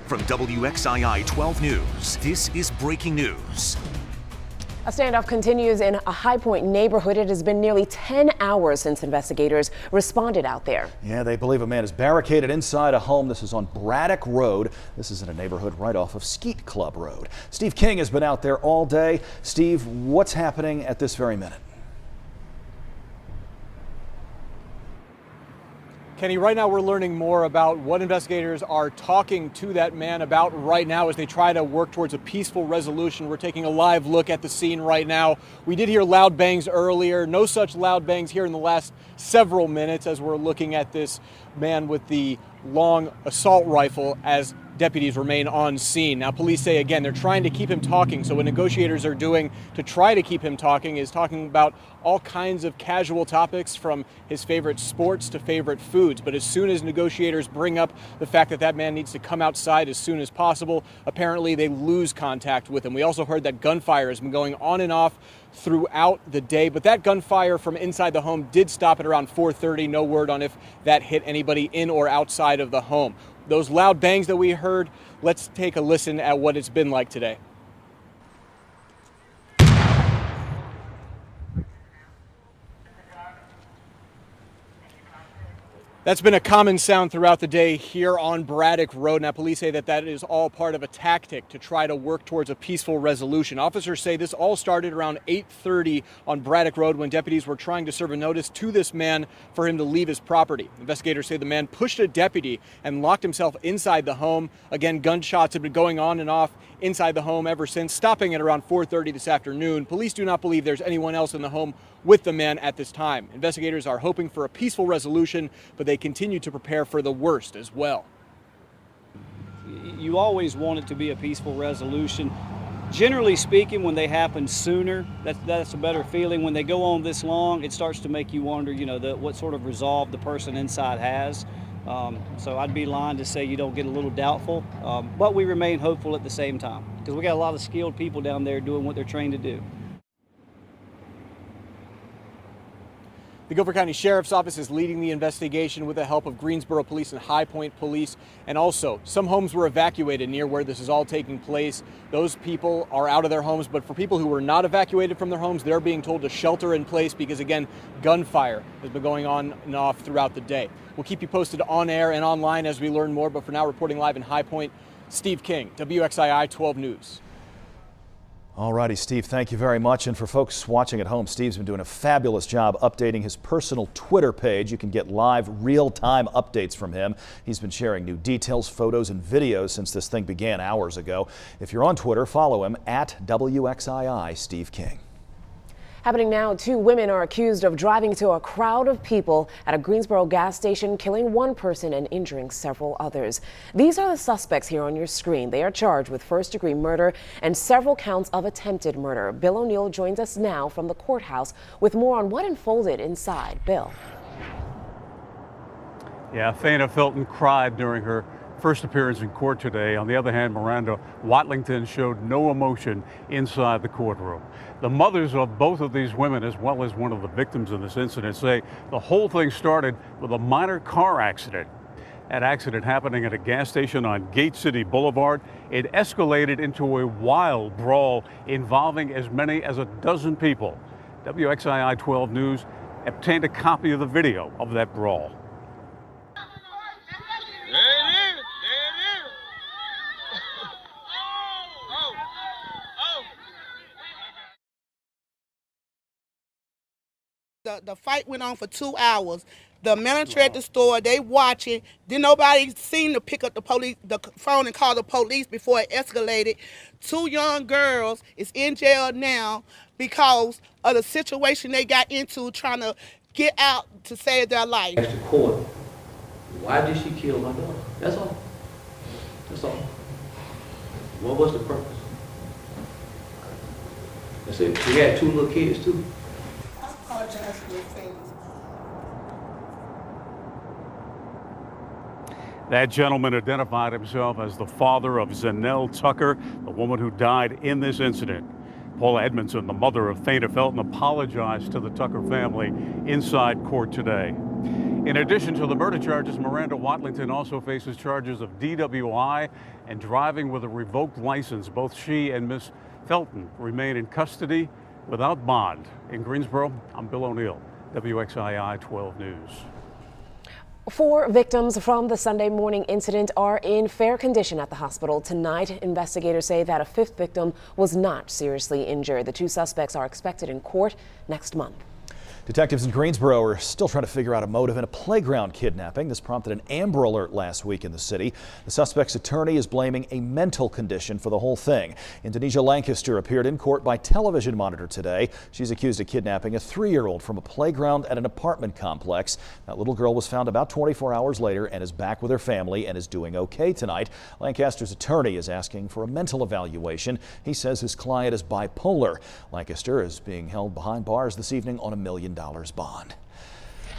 From WXII 12 News, this is breaking news. A standoff continues in a High Point neighborhood. It has been nearly 10 hours since investigators responded out there. Yeah, they believe a man is barricaded inside a home. This is on Braddock Road. This is in a neighborhood right off of Skeet Club Road. Steve King has been out there all day. Steve, what's happening at this very minute? Kenny, right now we're learning more about what investigators are talking to that man about right now as they try to work towards a peaceful resolution. We're taking a live look at the scene right now. We did hear loud bangs earlier. No such loud bangs here in the last several minutes as we're looking at this man with the long assault rifle as deputies remain on scene. Now, police say, again, they're trying to keep him talking. So what negotiators are doing to try to keep him talking is talking about all kinds of casual topics from his favorite sports to favorite foods. But as soon as negotiators bring up the fact that that man needs to come outside as soon as possible, apparently they lose contact with him. We also heard that gunfire has been going on and off throughout the day, but that gunfire from inside the home did stop at around 4:30. No word on if that hit anybody in or outside of the home. Those loud bangs that we heard, let's take a listen at what it's been like today. That's been a common sound throughout the day here on Braddock Road. Now, police say that that is all part of a tactic to try to work towards a peaceful resolution. Officers say this all started around 8:30 on Braddock Road when deputies were trying to serve a notice to this man for him to leave his property. Investigators say the man pushed a deputy and locked himself inside the home. Again, gunshots have been going on and off inside the home ever since, stopping at around 4:30 this afternoon. Police do not believe there's anyone else in the home with the man at this time. Investigators are hoping for a peaceful resolution, but they continue to prepare for the worst as well. You always want it to be a peaceful resolution. Generally speaking, when they happen sooner, that's a better feeling. When they go on this long, it starts to make you wonder, what sort of resolve the person inside has. So I'd be lying to say you don't get a little doubtful, but we remain hopeful at the same time because we got a lot of skilled people down there doing what they're trained to do. The Guilford County Sheriff's Office is leading the investigation with the help of Greensboro Police and High Point Police. And also, some homes were evacuated near where this is all taking place. Those people are out of their homes, but for people who were not evacuated from their homes, they're being told to shelter in place because, again, gunfire has been going on and off throughout the day. We'll keep you posted on air and online as we learn more, but for now, reporting live in High Point, Steve King, WXII 12 News. All righty, Steve, thank you very much. And for folks watching at home, Steve's been doing a fabulous job updating his personal Twitter page. You can get live, real-time updates from him. He's been sharing new details, photos, and videos since this thing began hours ago. If you're on Twitter, follow him at WXII Steve King. Happening now, 2 women are accused of driving to a crowd of people at a Greensboro gas station, killing 1 person and injuring several others. These are the suspects here on your screen. They are charged with first-degree murder and several counts of attempted murder. Bill O'Neill joins us now from the courthouse with more on what unfolded inside. Bill. Yeah, Thana Felton cried during her first appearance in court today. On the other hand, Miranda Watlington showed no emotion inside the courtroom. The mothers of both of these women, as well as one of the victims in this incident, say the whole thing started with a minor car accident. That accident happening at a gas station on Gate City Boulevard. It escalated into a wild brawl involving as many as a dozen people. WXII 12 News obtained a copy of the video of that brawl. The fight went on for 2 hours. The manager at the store, they watching. Didn't nobody seem to pick up the phone and call the police before it escalated. 2 young girls is in jail now because of the situation they got into trying to get out to save their life. Ask the court, why did she kill my daughter? That's all. That's all. What was the purpose? I said, she had 2 little kids too. That gentleman identified himself as the father of Zanelle Tucker, the woman who died in this incident. Paula Edmondson, the mother of Thana Felton, apologized to the Tucker family inside court today. In addition to the murder charges, Miranda Watlington also faces charges of DWI and driving with a revoked license. Both she and Miss Felton remain in custody without bond. In Greensboro, I'm Bill O'Neill, WXII 12 News. 4 victims from the Sunday morning incident are in fair condition at the hospital tonight. Investigators say that a 5th victim was not seriously injured. The 2 suspects are expected in court next month. Detectives in Greensboro are still trying to figure out a motive in a playground kidnapping. This prompted an Amber Alert last week in the city. The suspect's attorney is blaming a mental condition for the whole thing. Indonesia Lancaster appeared in court by television monitor today. She's accused of kidnapping a 3-year-old from a playground at an apartment complex. That little girl was found about 24 hours later and is back with her family and is doing okay tonight. Lancaster's attorney is asking for a mental evaluation. He says his client is bipolar. Lancaster is being held behind bars this evening on $1 million bond.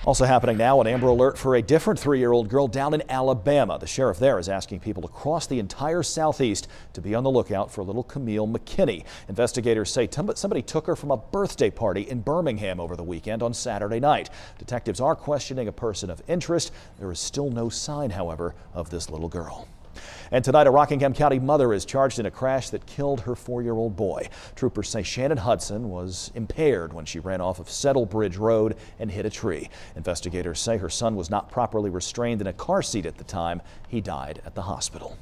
Also happening now, an Amber Alert for a different 3-year-old girl down in Alabama. The sheriff there is asking people across the entire southeast to be on the lookout for little Camille McKinney. Investigators say somebody took her from a birthday party in Birmingham over the weekend on Saturday night. Detectives are questioning a person of interest. There is still no sign, however, of this little girl. And tonight, a Rockingham County mother is charged in a crash that killed her 4-year-old boy. Troopers say Shannon Hudson was impaired when she ran off of Settle Bridge Road and hit a tree. Investigators say her son was not properly restrained in a car seat at the time. He died at the hospital.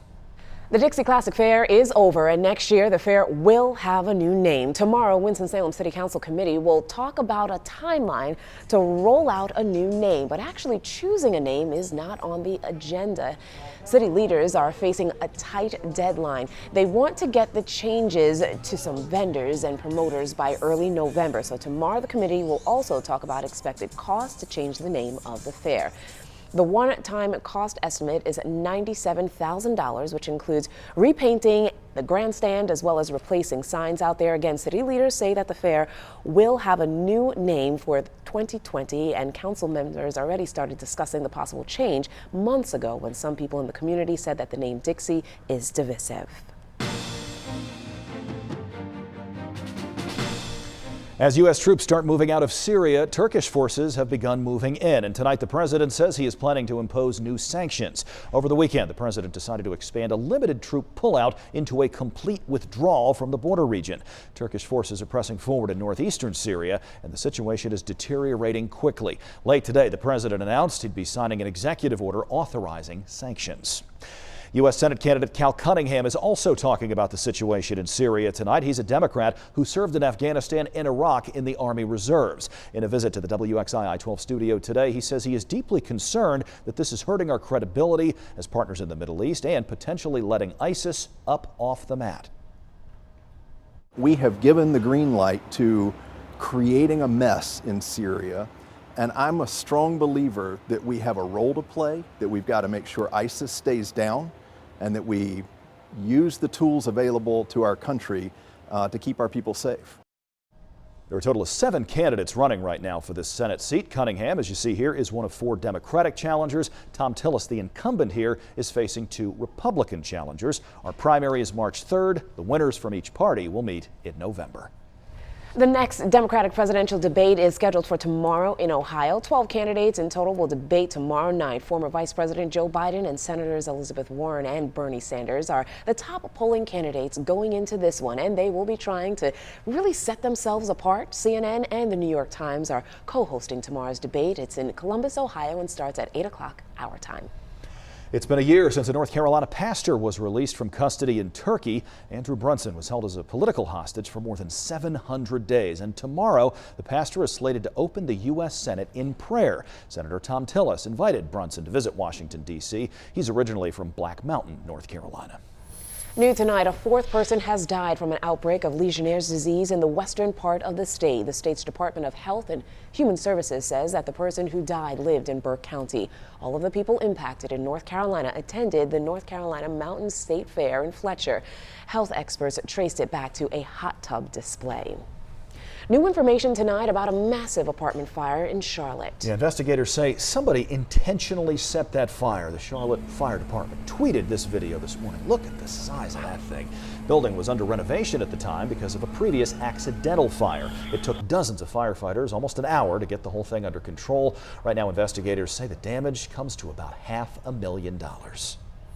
The Dixie Classic Fair is over, and next year the fair will have a new name. Tomorrow, Winston-Salem City Council Committee will talk about a timeline to roll out a new name, but actually choosing a name is not on the agenda. City leaders are facing a tight deadline. They want to get the changes to some vendors and promoters by early November. So tomorrow the committee will also talk about expected costs to change the name of the fair. The one-time cost estimate is $97,000, which includes repainting the grandstand as well as replacing signs out there. Again, city leaders say that the fair will have a new name for 2020, and council members already started discussing the possible change months ago when some people in the community said that the name Dixie is divisive. As U.S. troops start moving out of Syria, Turkish forces have begun moving in. And tonight, the president says he is planning to impose new sanctions. Over the weekend, the president decided to expand a limited troop pullout into a complete withdrawal from the border region. Turkish forces are pressing forward in northeastern Syria, and the situation is deteriorating quickly. Late today, the president announced he'd be signing an executive order authorizing sanctions. U.S. Senate candidate Cal Cunningham is also talking about the situation in Syria tonight. He's a Democrat who served in Afghanistan and Iraq in the Army Reserves. In a visit to the WXII 12 studio today, he says he is deeply concerned that this is hurting our credibility as partners in the Middle East and potentially letting ISIS up off the mat. We have given the green light to creating a mess in Syria. And I'm a strong believer that we have a role to play, that we've got to make sure ISIS stays down, and that we use the tools available to our country to keep our people safe. There are a total of 7 candidates running right now for this Senate seat. Cunningham, as you see here, is one of 4 Democratic challengers. Thom Tillis, the incumbent here, is facing 2 Republican challengers. Our primary is March 3rd. The winners from each party will meet in November. The next Democratic presidential debate is scheduled for tomorrow in Ohio. 12 candidates in total will debate tomorrow night. Former Vice President Joe Biden and Senators Elizabeth Warren and Bernie Sanders are the top polling candidates going into this one, and they will be trying to really set themselves apart. CNN and the New York Times are co-hosting tomorrow's debate. It's in Columbus, Ohio, and starts at 8 o'clock our time. It's been a year since a North Carolina pastor was released from custody in Turkey. Andrew Brunson was held as a political hostage for more than 700 days. And tomorrow, the pastor is slated to open the U.S. Senate in prayer. Senator Thom Tillis invited Brunson to visit Washington, D.C. He's originally from Black Mountain, North Carolina. New tonight, a 4th person has died from an outbreak of Legionnaire's disease in the western part of the state. The state's Department of Health and Human Services says that the person who died lived in Burke County. All of the people impacted in North Carolina attended the North Carolina Mountain State Fair in Fletcher. Health experts traced it back to a hot tub display. New information tonight about a massive apartment fire in Charlotte. Yeah, investigators say somebody intentionally set that fire. The Charlotte Fire Department tweeted this video this morning. Look at the size of that thing. Building was under renovation at the time because of a previous accidental fire. It took dozens of firefighters almost an hour to get the whole thing under control. Right now, investigators say the damage comes to about $500,000.